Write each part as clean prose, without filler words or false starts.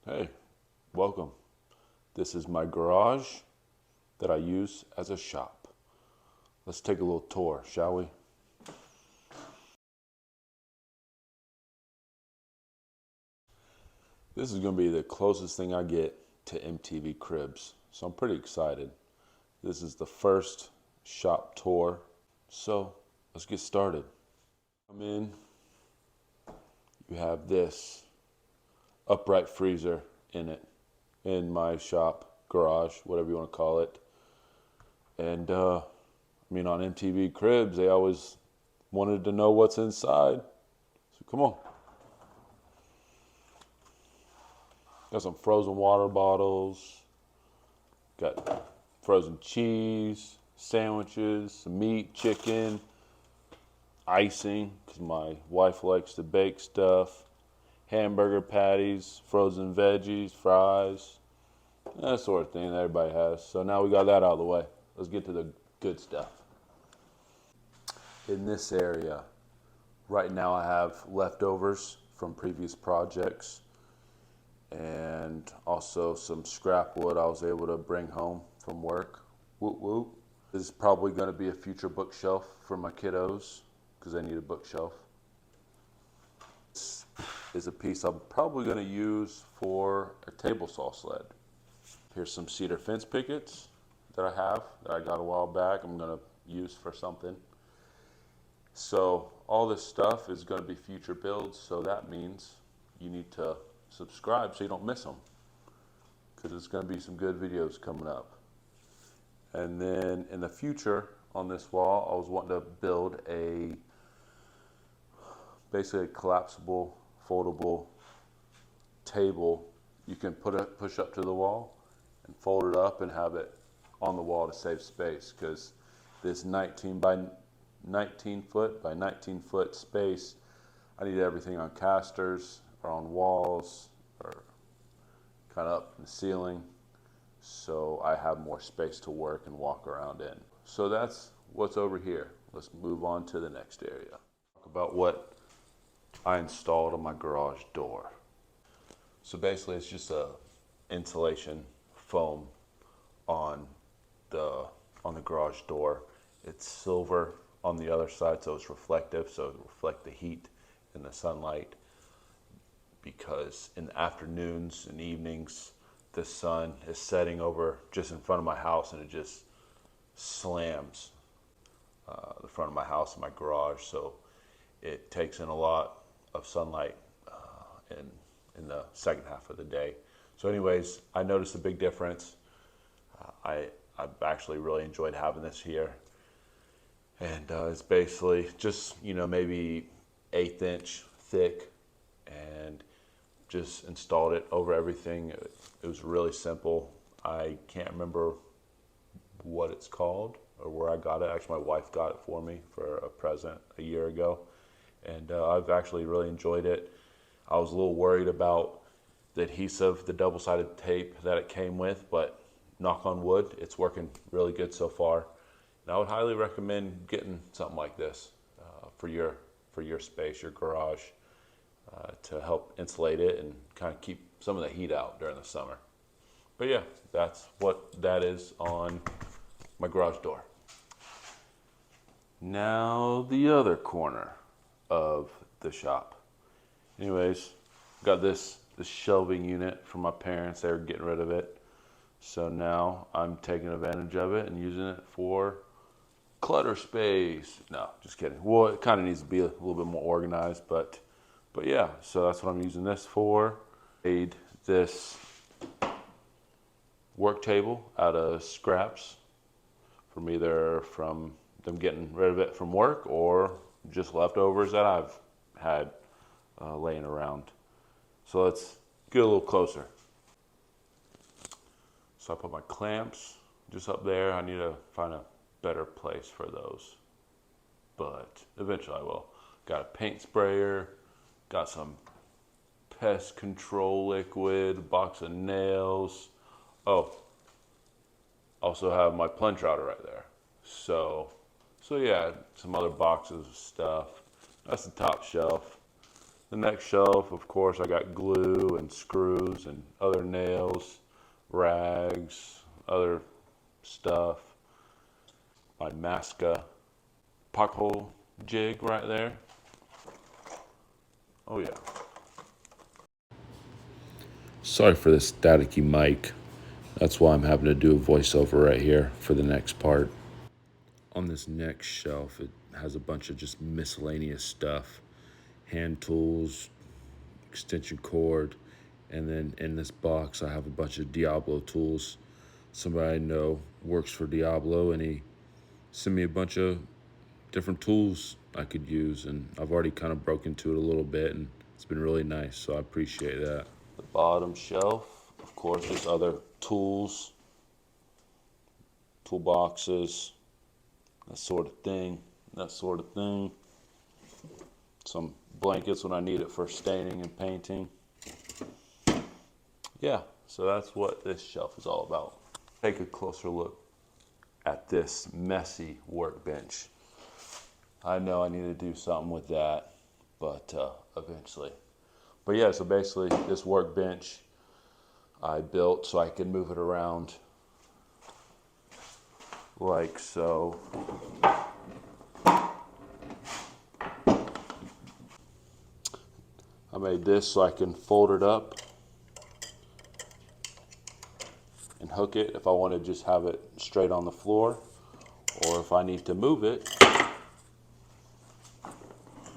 Hey, welcome. This is my garage that I use as a shop. Let's take a little tour, shall we? This is going to be the closest thing I get to MTV Cribs, so I'm pretty excited. This is the first shop tour, so let's get started. Come in, you have this upright freezer in it, in my shop, garage, whatever you want to call it. And on MTV Cribs, they always wanted to know what's inside. So come on. Got some frozen water bottles. Got frozen cheese, sandwiches, some meat, chicken, icing, because my wife likes to bake stuff, hamburger patties, frozen veggies, fries, that sort of thing that everybody has. So now we got that out of the way. Let's get to the good stuff. In this area, right now I have leftovers from previous projects and also some scrap wood I was able to bring home from work. Whoop whoop. This is probably going to be a future bookshelf for my kiddos because they need a bookshelf. This is a piece I'm probably going to use for a table saw sled. Here's some cedar fence pickets that I got a while back. I'm going to use for something. So all this stuff is going to be future builds, so that means you need to subscribe so you don't miss them, because there's going to be some good videos coming up. And then in the future on this wall, I was wanting to build basically a collapsible, foldable table you can push up to the wall and fold it up and have it on the wall to save space, because this 19 foot by 19 foot space, I need everything on casters or on walls or kind of up in the ceiling, so I have more space to work and walk around in. So that's what's over here. Let's move on to the next area. Talk about what I installed on my garage door. So basically it's just a insulation foam on the garage door. It's silver on the other side, so it's reflective, so it reflects the heat and the sunlight, because in the afternoons and evenings the sun is setting over just in front of my house and it just slams the front of my house and my garage, so it takes in a lot of sunlight in the second half of the day. So anyways, I noticed a big difference. I've actually really enjoyed having this here. And it's basically just, maybe 1/8 inch thick, and just installed it over everything. It was really simple. I can't remember what it's called or where I got it. Actually, my wife got it for me for a present a year ago. And I've actually really enjoyed it. I was a little worried about the adhesive, the double-sided tape that it came with, but knock on wood, it's working really good so far. And I would highly recommend getting something like this for your space, your garage, to help insulate it and kind of keep some of the heat out during the summer. But yeah, that's what that is on my garage door. Now the other corner of the shop. Anyways, got this shelving unit from my parents. They were getting rid of it. So now I'm taking advantage of it and using it for clutter space. No, just kidding. Well, it kind of needs to be a little bit more organized, but yeah, so that's what I'm using this for. Made this work table out of scraps from them getting rid of it from work or just leftovers that I've had laying around. So let's get a little closer. So I put my clamps just up there. I need to find a better place for those, but eventually I will. Got a paint sprayer, got some pest control liquid, a box of nails. Oh, also have my plunge router right there. So yeah, some other boxes of stuff. That's the top shelf. The next shelf, of course, I got glue and screws and other nails, rags, other stuff. My Masca pothole jig right there. Oh yeah. Sorry for this staticky mic. That's why I'm having to do a voiceover right here for the next part. On this next shelf, it has a bunch of just miscellaneous stuff. Hand tools, extension cord, and then in this box I have a bunch of Diablo tools. Somebody I know works for Diablo, and he sent me a bunch of different tools I could use, and I've already kind of broke into it a little bit, and it's been really nice, so I appreciate that. The bottom shelf, of course, there's other tools, toolboxes, that sort of thing. Some blankets when I need it for staining and painting. Yeah, so that's what this shelf is all about. Take a closer look at this messy workbench. I know I need to do something with that, but eventually. But yeah, so basically this workbench I built so I can move it around like so. I made this so I can fold it up and hook it if I want to just have it straight on the floor, or if I need to move it,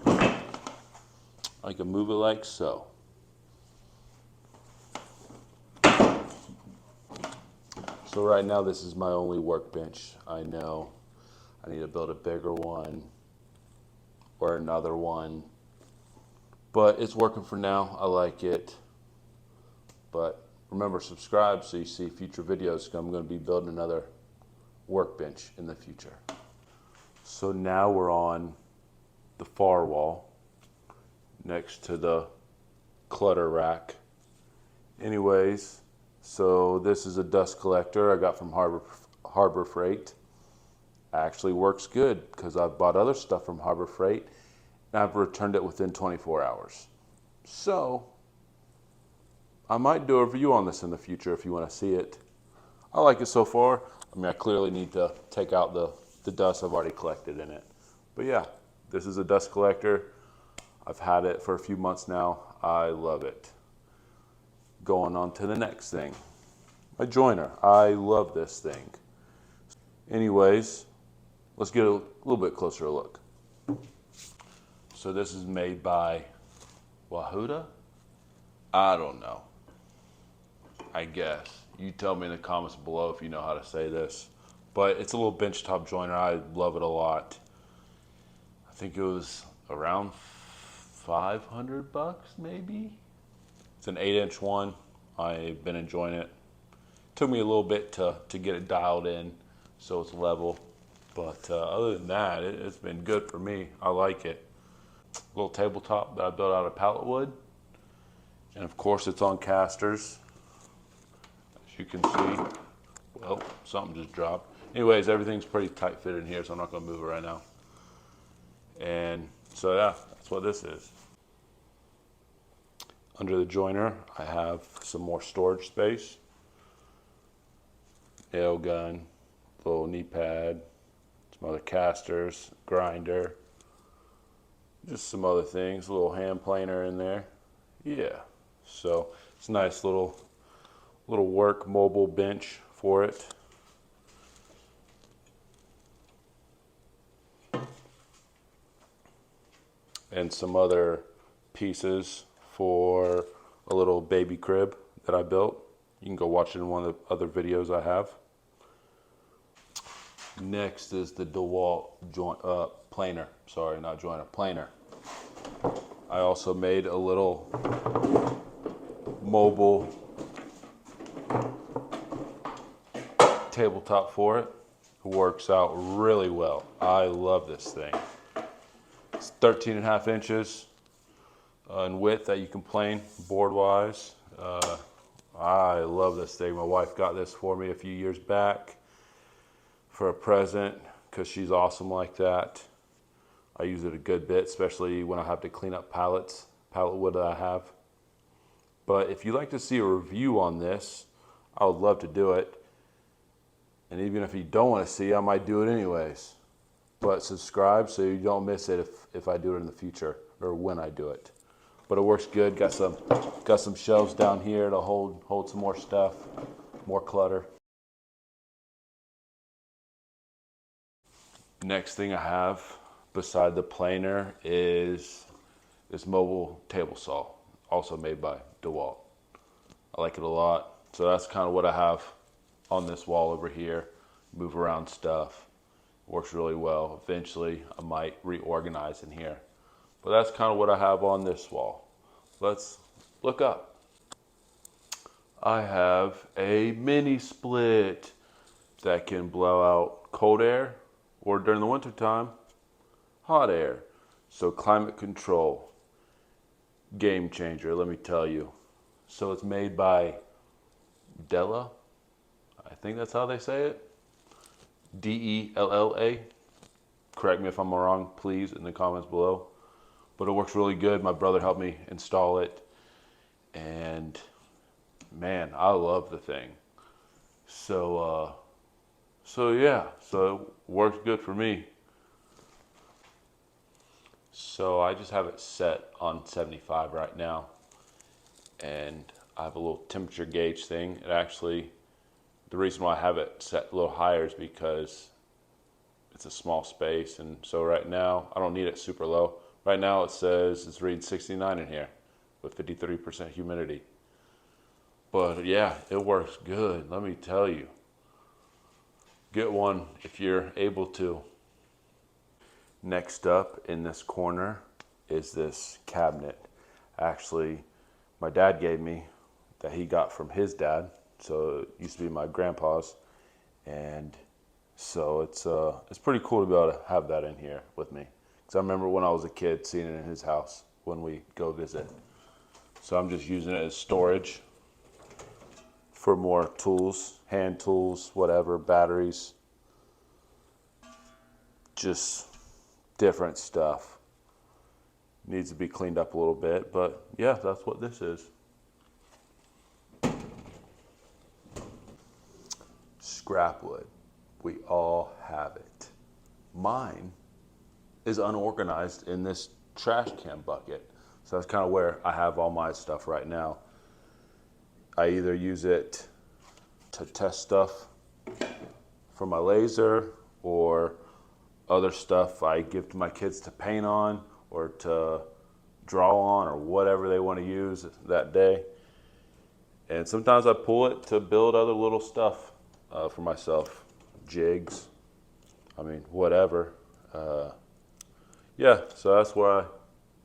I can move it like so. So right now this is my only workbench. I know I need to build a bigger one or another one, but it's working for now. I like it. But remember, subscribe so you see future videos. I'm going to be building another workbench in the future. So now we're on the far wall next to the clutter rack. Anyways, so this is a dust collector I got from Harbor Freight. Actually works good because I've bought other stuff from Harbor Freight and I've returned it within 24 hours. So I might do a review on this in the future if you want to see it. I like it so far. I mean, I clearly need to take out the dust I've already collected in it. But yeah, this is a dust collector. I've had it for a few months now. I love it. Going on to the next thing. My joiner. I love this thing. Anyways, let's get a little bit closer look. So this is made by Wahuda? I don't know. I guess. You tell me in the comments below if you know how to say this. But it's a little benchtop joiner. I love it a lot. I think it was around 500 bucks maybe. It's an 8-inch one. I've been enjoying it. Took me a little bit to get it dialed in so it's level. But other than that, it's been good for me. I like it. Little tabletop that I built out of pallet wood. And of course it's on casters. As you can see, well, something just dropped. Anyways, everything's pretty tight fit in here, so I'm not gonna move it right now. And so yeah, that's what this is. Under the joiner, I have some more storage space. Nail gun, little knee pad, some other casters, grinder, just some other things, a little hand planer in there. Yeah, so it's a nice little work mobile bench for it. And some other pieces for a little baby crib that I built. You can go watch it in one of the other videos I have. Next is the DeWalt planer. Sorry, not joiner, planer. I also made a little mobile tabletop for it. It works out really well. I love this thing. It's 13.5 inches in width that you can plane board wise. I love this thing. My wife got this for me a few years back for a present because she's awesome like that. I use it a good bit, especially when I have to clean up pallets pallet wood that I have. But if you'd like to see a review on this, I would love to do it. And even if you don't want to see, I might do it anyways. But subscribe so you don't miss it if I do it in the future or when I do it. But it works good. Got some shelves down here to hold some more stuff, more clutter. Next thing I have beside the planer is this mobile table saw, also made by DeWalt. I like it a lot. So that's kind of what I have on this wall over here. Move around stuff. Works really well. Eventually I might reorganize in here. But that's kind of what I have on this wall. Let's look up. I have a mini split that can blow out cold air, or during the winter time, hot air. So climate control, game changer, let me tell you. So it's made by Della, I think that's how they say it. Della. Correct me if I'm wrong, please, in the comments below. But it works really good. My brother helped me install it. And man, I love the thing. So yeah, so it works good for me. So I just have it set on 75 right now. And I have a little temperature gauge thing. It actually, the reason why I have it set a little higher is because it's a small space. And so right now, I don't need it super low. Right now it says it's reading 69 in here with 53% humidity. But yeah, it works good, let me tell you. Get one if you're able to. Next up in this corner is this cabinet. Actually, my dad gave me that he got from his dad. So it used to be my grandpa's. And so it's pretty cool to be able to have that in here with me. Because I remember when I was a kid seeing it in his house when we go visit. So I'm just using it as storage for more tools, hand tools, whatever, batteries. Just different stuff. Needs to be cleaned up a little bit, but yeah, that's what this is. Scrap wood. We all have it. Mine is unorganized in this trash can bucket. So that's kind of where I have all my stuff right now. I either use it to test stuff for my laser or other stuff I give to my kids to paint on or to draw on or whatever they want to use that day. And sometimes I pull it to build other little stuff for myself. Jigs, I mean, whatever. Yeah, so that's where I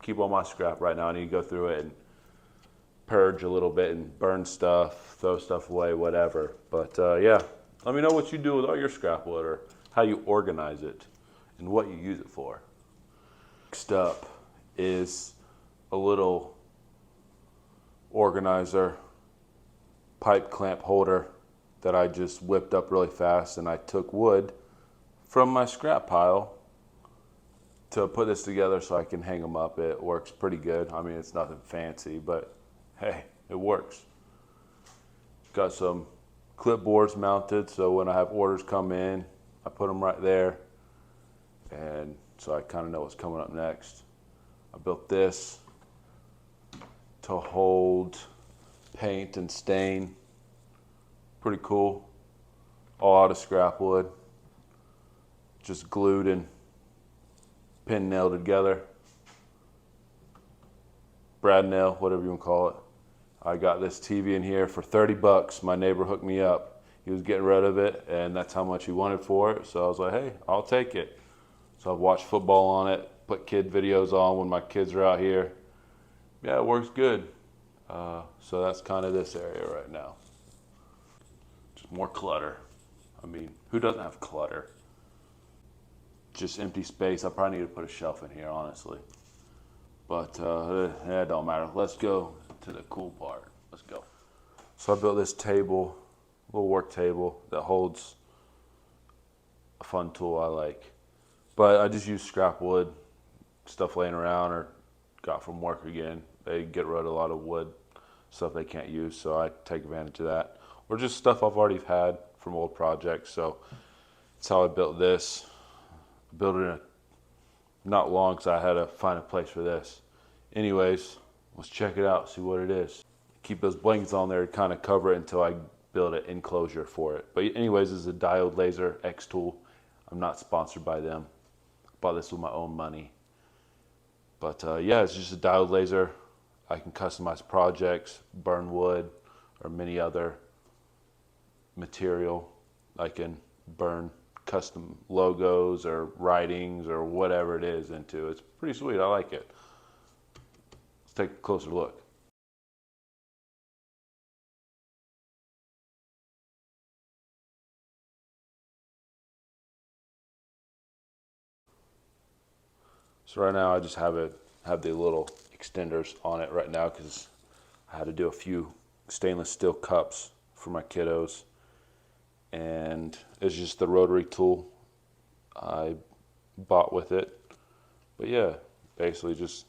keep all my scrap right now. I need to go through it and purge a little bit and burn stuff, throw stuff away, whatever. But yeah, let me know what you do with all your scrap wood or how you organize it and what you use it for. Next up is a little organizer, pipe clamp holder that I just whipped up really fast, and I took wood from my scrap pile to put this together so I can hang them up. It works pretty good. I mean, it's nothing fancy, but hey, it works. Got some clipboards mounted, so when I have orders come in, I put them right there, and so I kind of know what's coming up next. I built this to hold paint and stain. Pretty cool. All out of scrap wood. Just glued and pin nailed together. Brad nail, whatever you want to call it. I got this TV in here for 30 bucks. My neighbor hooked me up. He was getting rid of it, and that's how much he wanted for it. So I was like, hey, I'll take it. So I've watched football on it, put kid videos on when my kids are out here. Yeah, it works good. So that's kind of this area right now. Just more clutter. I mean, who doesn't have clutter? Just empty space. I probably need to put a shelf in here, honestly. But it don't matter. Let's go to the cool part. Let's go. So I built this table, little work table that holds a fun tool I like. But I just use scrap wood, stuff laying around or got from work again. They get rid of a lot of wood, stuff they can't use, so I take advantage of that. Or just stuff I've already had from old projects. So that's how I built this. Built it in not long because I had to find a place for this. Anyways, let's check it out, see what it is. Keep those blankets on there to kind of cover it until I build an enclosure for it. But anyways, this is a diode laser X tool. I'm not sponsored by them. Bought this with my own money. But yeah, it's just a diode laser. I can customize projects, burn wood, or many other material. I can burn custom logos or writings or whatever it is into. It's pretty sweet. I like it. Let's take a closer look. So right now I just have the little extenders on it right now because I had to do a few stainless steel cups for my kiddos, and it's just the rotary tool I bought with it. But yeah, basically just,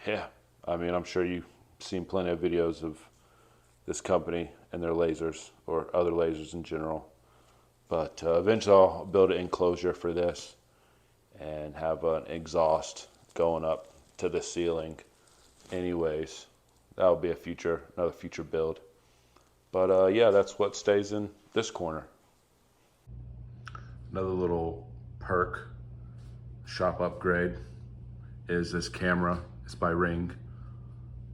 yeah, I mean, I'm sure you've seen plenty of videos of this company and their lasers, or other lasers in general. But eventually I'll build an enclosure for this and have an exhaust going up to the ceiling. Anyways, that'll be another future build. But yeah, that's what stays in this corner. Another little perk, shop upgrade, is this camera. It's by Ring.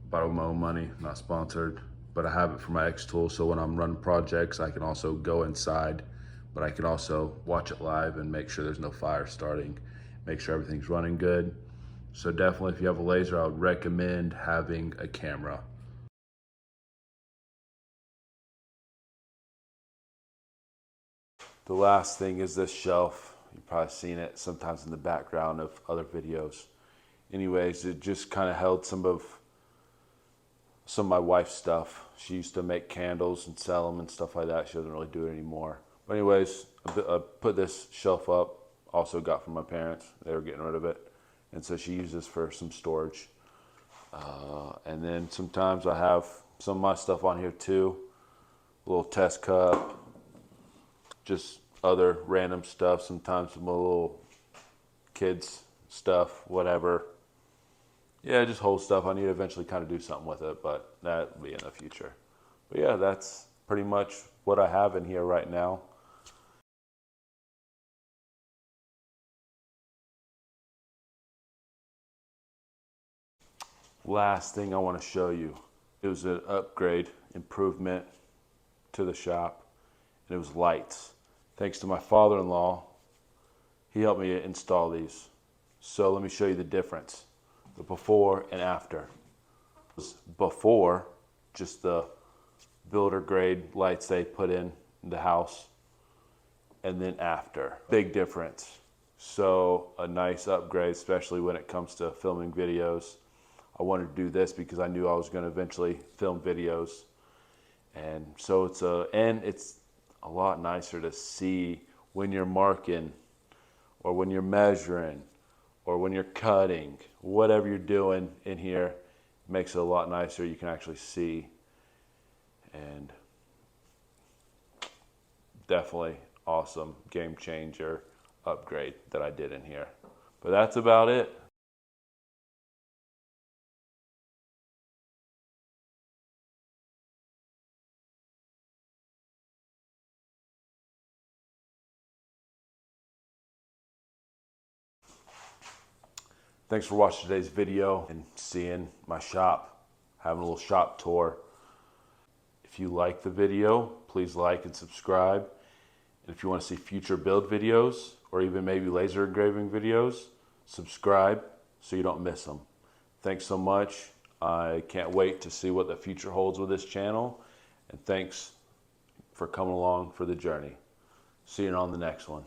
Bought it with my own money, not sponsored. But I have it for my X tool, so when I'm running projects, I can also go inside, but I can also watch it live and make sure there's no fire starting, make sure everything's running good. So definitely, if you have a laser, I would recommend having a camera. The last thing is this shelf. You've probably seen it sometimes in the background of other videos. Anyways, it just kind of held some of my wife's stuff. She used to make candles and sell them and stuff like that. She doesn't really do it anymore. But anyways, I put this shelf up. Also got from my parents. They were getting rid of it. And so she uses this for some storage. And then sometimes I have some of my stuff on here too. A little test cup. Just other random stuff. Sometimes some little kids stuff, whatever. Yeah, just whole stuff. I need to eventually kind of do something with it, but that'll be in the future. But yeah, that's pretty much what I have in here right now. Last thing I want to show you. It was an upgrade, improvement to the shop, and it was lights. Thanks to my father-in-law, he helped me install these. So let me show you the difference, the before and after. Before, just the builder grade lights they put in the house, and then after, big difference. So a nice upgrade, especially when it comes to filming videos. I wanted to do this because I knew I was going to eventually film videos, and so it's a lot nicer to see when you're marking, or when you're measuring, or when you're cutting, whatever you're doing in here. Makes it a lot nicer. You can actually see, and definitely awesome game changer upgrade that I did in here. But that's about it. Thanks for watching today's video and seeing my shop, having a little shop tour. If you like the video, please like and subscribe. And if you want to see future build videos, or even maybe laser engraving videos, subscribe so you don't miss them. Thanks so much. I can't wait to see what the future holds with this channel. And thanks for coming along for the journey. See you on the next one.